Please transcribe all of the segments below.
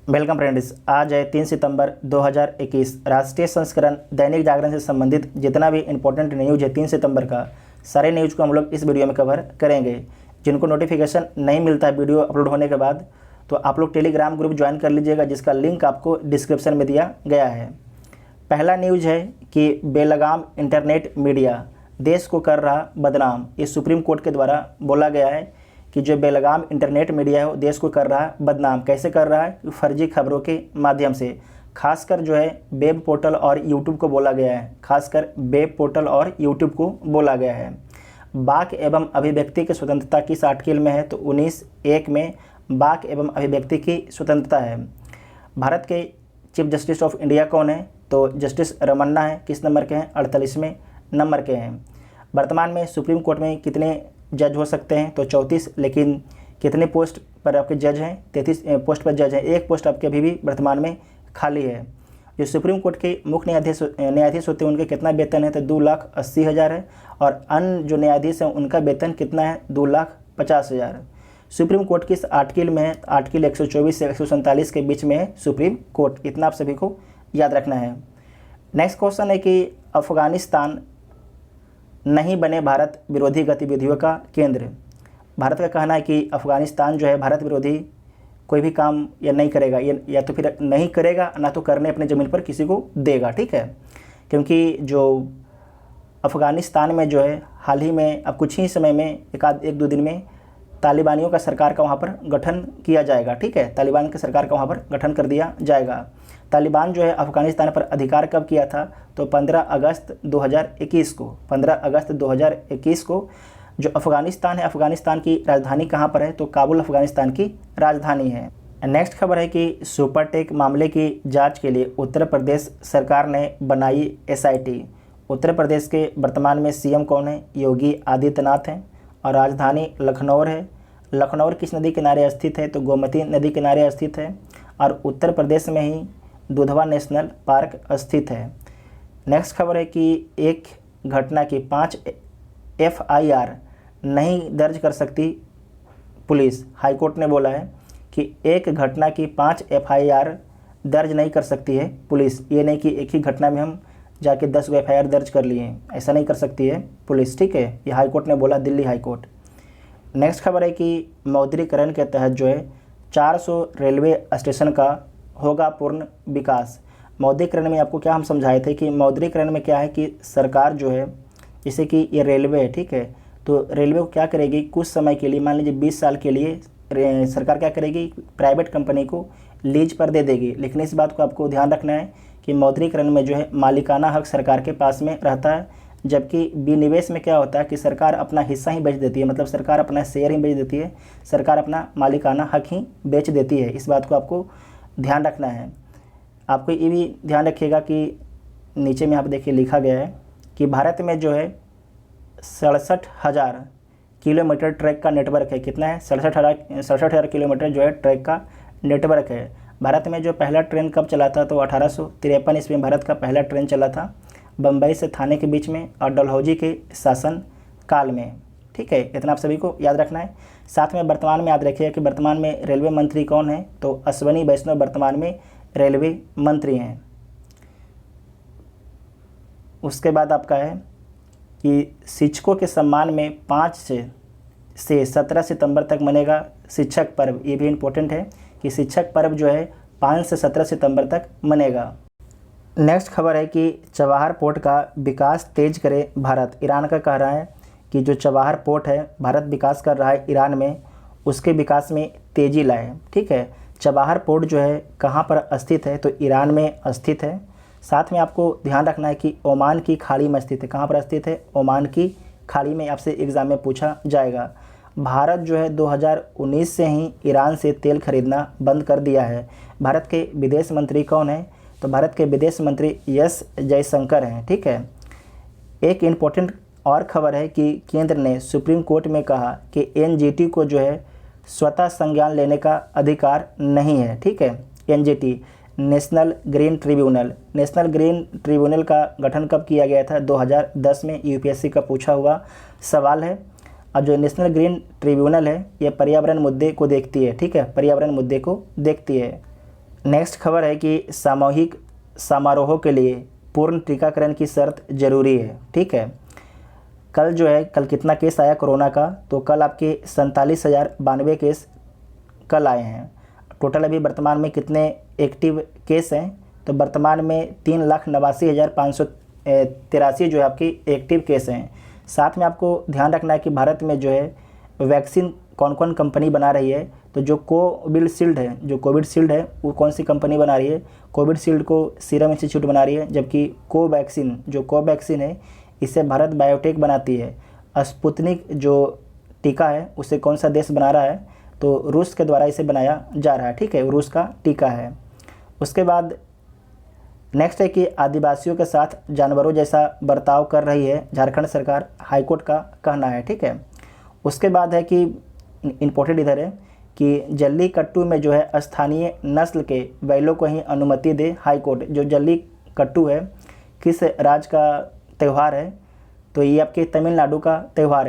Welcome friends. आज है 3 सितंबर 2021। राष्ट्रीय संस्करण दैनिक जागरण से संबंधित जितना भी इंपॉर्टेंट न्यूज़ है 3 सितंबर का, सारे न्यूज़ को हम लोग इस वीडियो में कवर करेंगे। जिनको नोटिफिकेशन नहीं मिलता है वीडियो अपलोड होने के बाद, तो आप लोग टेलीग्राम ग्रुप ज्वाइन कर लीजिएगा, जिसका लिंक आपको डिस्क्रिप्शन में दिया गया है। पहला न्यूज़ है कि बेलगाम इंटरनेट मीडिया देश को कर रहा बदनाम। ये सुप्रीम कोर्ट के द्वारा बोला गया है कि जो बेलगाम इंटरनेट मीडिया है वो देश को कर रहा है बदनाम। कैसे कर रहा है? फर्जी खबरों के माध्यम से। खासकर जो है वेब पोर्टल और यूट्यूब को बोला गया है, खासकर वेब पोर्टल और यूट्यूब को बोला गया है। वाक एवं अभिव्यक्ति की स्वतंत्रता किस आर्टिकल में है? तो 19(1) में वाक एवं अभिव्यक्ति की स्वतंत्रता है। भारत के चीफ जस्टिस ऑफ इंडिया कौन है? तो जस्टिस रमन्ना है। किस नंबर के हैं? 48वें नंबर के हैं। वर्तमान में सुप्रीम कोर्ट में कितने जज हो सकते हैं? तो 34। लेकिन कितने पोस्ट पर आपके जज हैं? 33 पोस्ट पर जज हैं। एक पोस्ट आपके अभी भी वर्तमान में खाली है। जो सुप्रीम कोर्ट के मुख्य न्यायाधीश होते हैं उनके कितना वेतन है? तो 2,80,000 है। और अन्य जो न्यायाधीश हैं उनका वेतन कितना है? 2,50,000। सुप्रीम कोर्ट किस आर्टिकल में है? आर्टिकल 124 से 147 के बीच में है सुप्रीम कोर्ट। इतना आप सभी को याद रखना है। नेक्स्ट क्वेश्चन है कि अफगानिस्तान नहीं बने भारत विरोधी गतिविधियों का केंद्र। भारत का कहना है कि अफगानिस्तान जो है भारत विरोधी कोई भी काम या नहीं करेगा, या तो फिर नहीं करेगा, ना तो करने अपने ज़मीन पर किसी को देगा। ठीक है, क्योंकि जो अफगानिस्तान में जो है हाल ही में अब कुछ ही समय में एक दो दिन में तालिबानियों का सरकार का वहाँ पर गठन किया जाएगा। ठीक है, तालिबान की सरकार का वहाँ पर गठन कर दिया जाएगा। तालिबान जो है अफगानिस्तान पर अधिकार कब किया था? तो 15 अगस्त 2021 को। 15 अगस्त 2021 को जो अफगानिस्तान है, अफगानिस्तान की राजधानी कहाँ पर है? तो काबुल अफगानिस्तान की राजधानी है। नेक्स्ट खबर है कि सुपरटेक मामले की जांच के लिए उत्तर प्रदेश सरकार ने बनाई SIT। उत्तर प्रदेश के वर्तमान में CM कौन है? योगी आदित्यनाथ हैं। और राजधानी लखनऊ है। लखनऊ किस नदी किनारे स्थित है? तो गोमती नदी किनारे स्थित है। और उत्तर प्रदेश में ही दुधवा नेशनल पार्क स्थित है। नेक्स्ट खबर है कि एक घटना की 5 FIR नहीं दर्ज कर सकती पुलिस। हाईकोर्ट ने बोला है कि एक घटना की 5 FIR दर्ज नहीं कर सकती है पुलिस। ये नहीं कि एक ही घटना में हम जाके 10 FIR दर्ज कर लिए, ऐसा नहीं कर सकती है पुलिस। ठीक है, ये हाईकोर्ट ने बोला, दिल्ली हाईकोर्ट। नेक्स्ट खबर है कि मौद्रीकरण के तहत जो है 400 रेलवे स्टेशन का होगा पूर्ण विकास। मौद्रीकरण में आपको क्या हम समझाए थे कि मौद्रीकरण में क्या है कि सरकार जो है, जैसे कि ये रेलवे है, ठीक है, तो रेलवे को क्या करेगी, कुछ समय के लिए, मान लीजिए 20 साल के लिए सरकार क्या करेगी, प्राइवेट कंपनी को लीज पर दे देगी। लेकिन इस बात को आपको ध्यान रखना है कि मौद्रीकरण में जो है मालिकाना हक सरकार के पास में रहता है, जबकि विनिवेश में क्या होता है कि सरकार अपना हिस्सा ही बेच देती है, मतलब सरकार अपना शेयर ही बेच देती है, सरकार अपना मालिकाना हक ही बेच देती है। इस बात को आपको ध्यान रखना है। आपको ये भी ध्यान रखिएगा कि नीचे में आप देखिए लिखा गया है कि भारत में जो है 67,000 किलोमीटर ट्रैक का नेटवर्क है। कितना है? 67,000 किलोमीटर जो है ट्रैक का नेटवर्क है। भारत में जो पहला ट्रेन कब चला था? तो 1853 ईस्वी में भारत का पहला ट्रेन चला था, बम्बई से थाने के बीच में और डलहौजी के शासन काल में। ठीक है, इतना आप सभी को याद रखना है। साथ में वर्तमान में याद रखिए कि वर्तमान में रेलवे मंत्री कौन है? तो अश्वनी वैष्णव वर्तमान में रेलवे मंत्री हैं। उसके बाद आपका है कि शिक्षकों के सम्मान में 5 से 17 सितंबर तक मनेगा शिक्षक पर्व। ये भी इम्पोर्टेंट है कि शिक्षक पर्व जो है 5 से 17 सितंबर तक मनेगा। नेक्स्ट खबर है कि चबाहार पोर्ट का विकास तेज करे भारत। ईरान का कह रहा है कि जो चबाहार पोर्ट है भारत विकास कर रहा है ईरान में, उसके विकास में तेज़ी लाए। ठीक है, चबाहार पोर्ट जो है कहाँ पर स्थित है? तो ईरान में स्थित है। साथ में आपको ध्यान रखना है कि ओमान की खाड़ी में स्थित है। कहाँ पर स्थित है? ओमान की खाड़ी में। आपसे एग्ज़ाम में पूछा जाएगा। भारत जो है 2019 से ही ईरान से तेल खरीदना बंद कर दिया है। भारत के विदेश मंत्री कौन है? तो भारत के विदेश मंत्री एस जयशंकर हैं। ठीक है, एक इम्पोर्टेंट और खबर है कि केंद्र ने सुप्रीम कोर्ट में कहा कि NGT को जो है स्वतः संज्ञान लेने का अधिकार नहीं है। ठीक है, NGT national green tribunal. National green tribunal का गठन कब किया गया था? 2010 में। UPSC का पूछा हुआ सवाल है। और जो नेशनल ग्रीन ट्रिब्यूनल है ये पर्यावरण मुद्दे को देखती है। ठीक है, पर्यावरण मुद्दे को देखती है। नेक्स्ट खबर है कि सामूहिक समारोहों के लिए पूर्ण टीकाकरण की शर्त जरूरी है। ठीक है, कल कितना केस आया कोरोना का, तो कल आपके 47,092 केस कल आए हैं। टोटल अभी वर्तमान में कितने एक्टिव केस हैं, तो वर्तमान में 3,89,583 जो है आपकी एक्टिव केस हैं। साथ में आपको ध्यान रखना है कि भारत में जो है वैक्सीन कौन कौन कंपनी बना रही है। तो जो कोविशील्ड है वो कौन सी कंपनी बना रही है, कोविशील्ड को सीरम इंस्टीट्यूट बना रही है, जबकि कोवैक्सीन है इसे भारत बायोटेक बनाती है। स्पुतनिक जो टीका है उसे कौन सा देश बना रहा है, तो रूस के द्वारा इसे बनाया जा रहा है। ठीक है, रूस का टीका है। उसके बाद नेक्स्ट है कि आदिवासियों के साथ जानवरों जैसा बर्ताव कर रही है झारखंड सरकार, हाईकोर्ट का कहना है। ठीक है, उसके बाद है कि इम्पोर्टेंट इधर है कि जल्लीकट्टू में जो है स्थानीय नस्ल के बैलों को ही अनुमति दे हाईकोर्ट। जो जल्लीकट्टू है किस राज्य का त्यौहार है, तो ये आपके तमिलनाडु का त्यौहार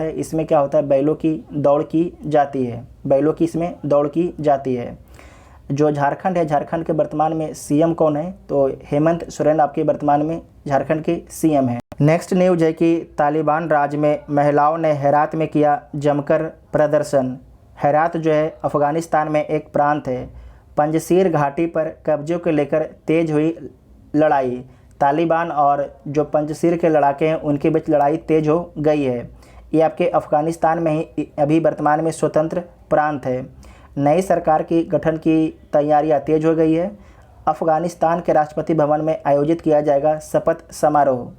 है। इसमें क्या होता है, बैलों की दौड़ की जाती है। जो झारखंड है, झारखंड के वर्तमान में सीएम कौन है, तो हेमंत सोरेन आपके वर्तमान में झारखंड के सीएम हैं। नेक्स्ट न्यूज है कि तालिबान राज में महिलाओं ने हेरात में किया जमकर प्रदर्शन। हेरात जो है अफगानिस्तान में एक प्रांत है। पंजशीर घाटी पर कब्जों को लेकर तेज हुई लड़ाई। तालिबान और जो पंजशीर के लड़ाके हैं उनके बीच लड़ाई तेज हो गई है। ये आपके अफगानिस्तान में ही अभी वर्तमान में स्वतंत्र प्रांत है। नई सरकार की गठन की तैयारियां तेज हो गई है। अफगानिस्तान के राष्ट्रपति भवन में आयोजित किया जाएगा शपथ समारोह।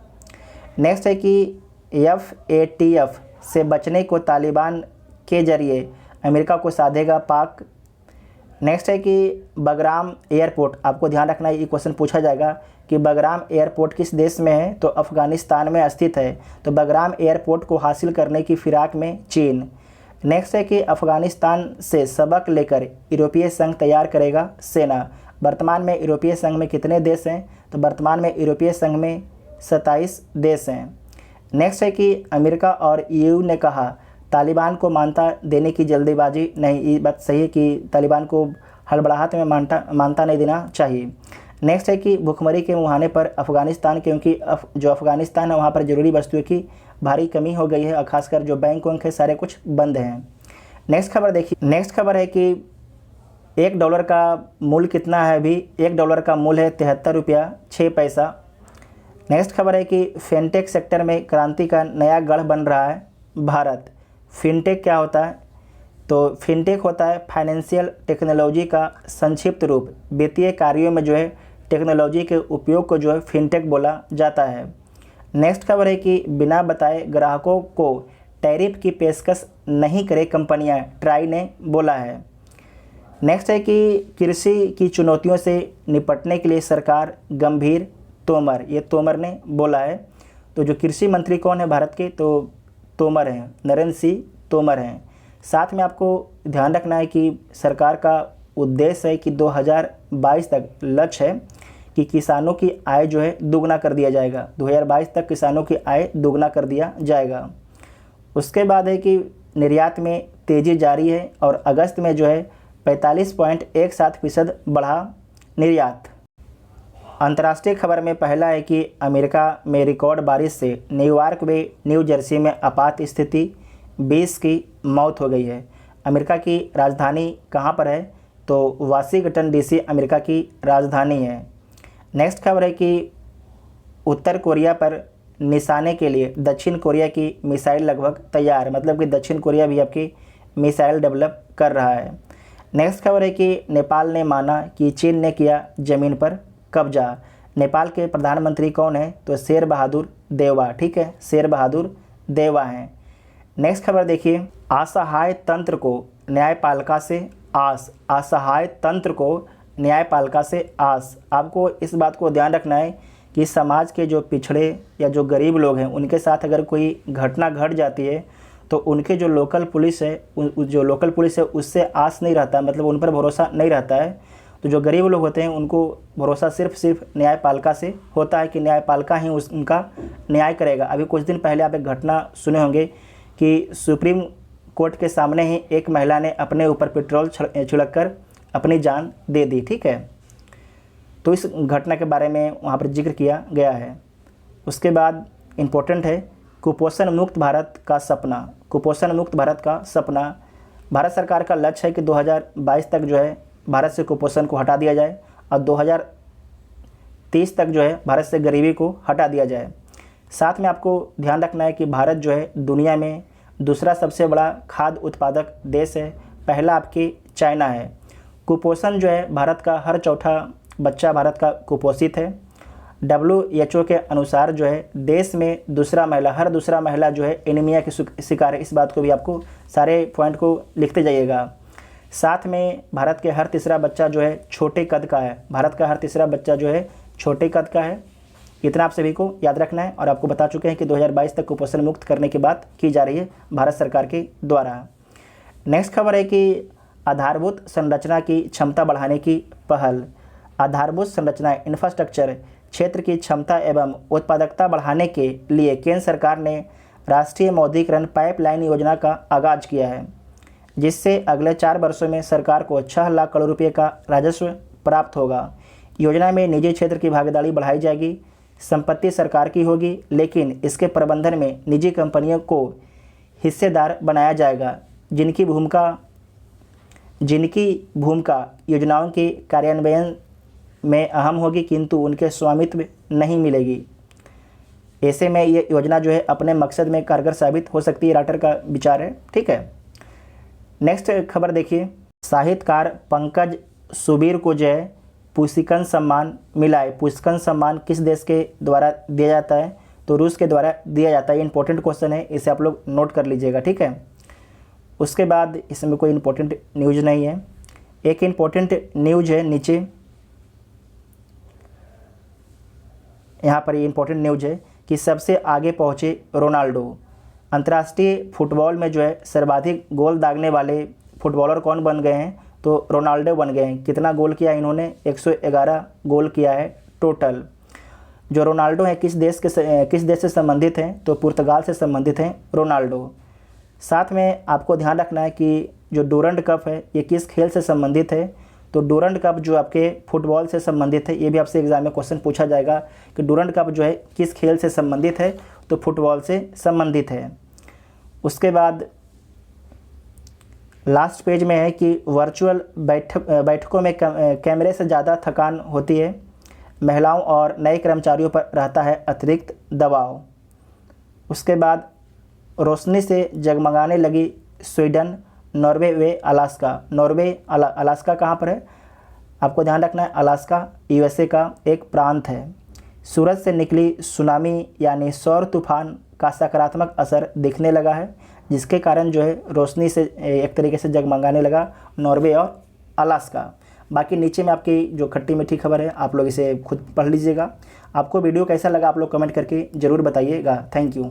नेक्स्ट है कि FATF से बचने को तालिबान के जरिए अमेरिका को साधेगा पाक। नेक्स्ट है कि बगराम एयरपोर्ट, आपको ध्यान रखना है, ये क्वेश्चन पूछा जाएगा कि बगराम एयरपोर्ट किस देश में है, तो अफगानिस्तान में स्थित है। तो बगराम एयरपोर्ट को हासिल करने की फिराक में चीन। नेक्स्ट है कि अफगानिस्तान से सबक लेकर यूरोपीय संघ तैयार करेगा सेना। वर्तमान में यूरोपीय संघ में कितने देश हैं, तो वर्तमान में यूरोपीय संघ में 27 देश हैं। नेक्स्ट है कि अमेरिका और EU ने कहा तालिबान को मान्यता देने की जल्दीबाजी नहीं। ये बात सही है कि तालिबान को हड़बड़ाहट में मान्यता नहीं देना चाहिए। नेक्स्ट है कि भुखमरी के मुहाने पर अफगानिस्तान, क्योंकि जो अफगानिस्तान है वहाँ पर ज़रूरी वस्तुओं की भारी कमी हो गई है और खासकर जो बैंक वैंक है सारे कुछ बंद हैं। नेक्स्ट खबर देखिए, नेक्स्ट खबर है कि $1 का मूल्य कितना है, अभी $1 का मूल्य है 73 रुपया 6 पैसा। नेक्स्ट खबर है कि फिनटेक सेक्टर में क्रांति का नया गढ़ बन रहा है भारत। फिनटेक क्या होता है, तो फिनटेक होता है फाइनेंशियल टेक्नोलॉजी का संक्षिप्त रूप। वित्तीय कार्यों में जो है टेक्नोलॉजी के उपयोग को जो है फिनटेक बोला जाता है। नेक्स्ट खबर है कि बिना बताए ग्राहकों को टैरिफ की पेशकश नहीं करे कंपनियां, ट्राई ने बोला है। नेक्स्ट है कि कृषि की चुनौतियों से निपटने के लिए सरकार गंभीर, तोमर, ये तोमर ने बोला है। तो जो कृषि मंत्री कौन है भारत के, तो तोमर हैं, नरेंद्र सिंह तोमर हैं। साथ में आपको ध्यान रखना है कि सरकार का उद्देश्य है कि 2022 तक लक्ष्य है कि किसानों की आय जो है दुगना कर दिया जाएगा। 2022 तक किसानों की आय दुगना कर दिया जाएगा। उसके बाद है कि निर्यात में तेज़ी जारी है और अगस्त में जो है 45.17% बढ़ा निर्यात। अंतर्राष्ट्रीय खबर में पहला है कि अमेरिका में रिकॉर्ड बारिश से न्यूयॉर्क व न्यू जर्सी में आपात स्थिति, 20 की मौत हो गई है। अमेरिका की राजधानी कहाँ पर है, तो वाशिंगटन DC अमेरिका की राजधानी है। नेक्स्ट खबर है कि उत्तर कोरिया पर निशाने के लिए दक्षिण कोरिया की मिसाइल लगभग तैयार, मतलब कि दक्षिण कोरिया भी आपकी मिसाइल डेवलप कर रहा है। नेक्स्ट खबर है कि नेपाल ने माना कि चीन ने किया ज़मीन पर कब्जा। नेपाल के प्रधानमंत्री कौन है, तो शेर बहादुर देवा। ठीक है, शेर बहादुर देवा हैं। नेक्स्ट खबर देखिए, असहाय तंत्र को न्यायपालिका से आस, असहाय तंत्र को न्यायपालिका से आस। आपको इस बात को ध्यान रखना है कि समाज के जो पिछड़े या जो गरीब लोग हैं उनके साथ अगर कोई घटना घट जाती है तो उनके जो लोकल पुलिस है उससे आस नहीं रहता, मतलब उन पर भरोसा नहीं रहता है। तो जो गरीब लोग होते हैं उनको भरोसा सिर्फ न्यायपालिका से होता है कि न्यायपालिका ही उनका न्याय करेगा। अभी कुछ दिन पहले आप एक घटना सुने होंगे कि सुप्रीम कोर्ट के सामने ही एक महिला ने अपने ऊपर पेट्रोल छिड़ककर अपनी जान दे दी। ठीक है, तो इस घटना के बारे में वहाँ पर जिक्र किया गया है। उसके बाद इम्पोर्टेंट है कुपोषण मुक्त भारत का सपना। कुपोषण मुक्त भारत का सपना, भारत सरकार का लक्ष्य है कि 2022 तक जो है भारत से कुपोषण को हटा दिया जाए और 2030 तक जो है भारत से गरीबी को हटा दिया जाए। साथ में आपको ध्यान रखना है कि भारत जो है दुनिया में दूसरा सबसे बड़ा खाद्य उत्पादक देश है, पहला आपकी चाइना है। कुपोषण जो है भारत का हर चौथा बच्चा भारत का कुपोषित है। WHO के अनुसार जो है देश में हर दूसरा महिला जो है एनीमिया की शिकार है। इस बात को भी आपको सारे पॉइंट को लिखते जाइएगा। साथ में भारत के हर तीसरा बच्चा जो है छोटे कद का है। भारत का हर तीसरा बच्चा जो है छोटे कद का है। इतना आप सभी को याद रखना है और आपको बता चुके हैं कि 2022 तक कुपोषण मुक्त करने की बात की जा रही है भारत सरकार के द्वारा। नेक्स्ट खबर है कि आधारभूत संरचना की क्षमता बढ़ाने की पहल। आधारभूत संरचना इंफ्रास्ट्रक्चर क्षेत्र की क्षमता एवं उत्पादकता बढ़ाने के लिए केंद्र सरकार ने राष्ट्रीय मौद्रीकरण पाइपलाइन योजना का आगाज किया है, जिससे अगले 4 वर्षों में सरकार को 6 लाख करोड़ रुपये का राजस्व प्राप्त होगा। योजना में निजी क्षेत्र की भागीदारी बढ़ाई जाएगी। संपत्ति सरकार की होगी, लेकिन इसके प्रबंधन में निजी कंपनियों को हिस्सेदार बनाया जाएगा, जिनकी भूमिका योजनाओं के कार्यान्वयन में अहम होगी, किंतु उनके स्वामित्व नहीं मिलेगी। ऐसे में ये योजना जो है अपने मकसद में कारगर साबित हो सकती है। राटर का विचार है। ठीक है, नेक्स्ट खबर देखिए, साहित्यकार पंकज सुबीर को जो है पुष्किन सम्मान मिला है। पुष्किन सम्मान किस देश के द्वारा दिया जाता है? तो रूस के द्वारा दिया जाता है। इंपॉर्टेंट क्वेश्चन है, इसे आप लोग नोट कर लीजिएगा। ठीक है, उसके बाद इसमें कोई इंपॉर्टेंट न्यूज़ नहीं है। एक इंपॉर्टेंट न्यूज़ है नीचे, यहाँ पर ये इंपॉर्टेंट न्यूज़ है कि सबसे आगे पहुँचे रोनाल्डो। अंतर्राष्ट्रीय फुटबॉल में जो है सर्वाधिक गोल दागने वाले फुटबॉलर कौन बन गए हैं? तो रोनाल्डो बन गए हैं। कितना गोल किया इन्होंने? 111 गोल किया है टोटल। जो रोनाल्डो है किस देश से संबंधित हैं? तो पुर्तगाल से संबंधित हैं रोनाल्डो। साथ में आपको ध्यान रखना है कि जो डूरंड कप है ये किस खेल से संबंधित है? तो डूरंड कप जो आपके फुटबॉल से संबंधित है। ये भी आपसे एग्जाम में क्वेश्चन पूछा जाएगा कि डूरंड कप जो है किस खेल से संबंधित है? तो फुटबॉल से संबंधित है। उसके बाद लास्ट पेज में है कि वर्चुअल बैठकों में कैमरे से ज़्यादा थकान होती है। महिलाओं और नए कर्मचारियों पर रहता है अतिरिक्त दबाव। उसके बाद रोशनी से जगमगाने लगी स्वीडन, नॉर्वे व अलास्का। अलास्का कहाँ पर है? आपको ध्यान रखना है, अलास्का USA का एक प्रांत है। सूरज से निकली सुनामी यानी सौर तूफान का सकारात्मक असर दिखने लगा है, जिसके कारण जो है रोशनी से एक तरीके से जगमगाने लगा नॉर्वे और अलास्का। बाकी नीचे में आपकी जो खट्टी मीठी खबर है आप लोग इसे खुद पढ़ लीजिएगा। आपको वीडियो कैसा लगा आप लोग कमेंट करके ज़रूर बताइएगा। Thank you.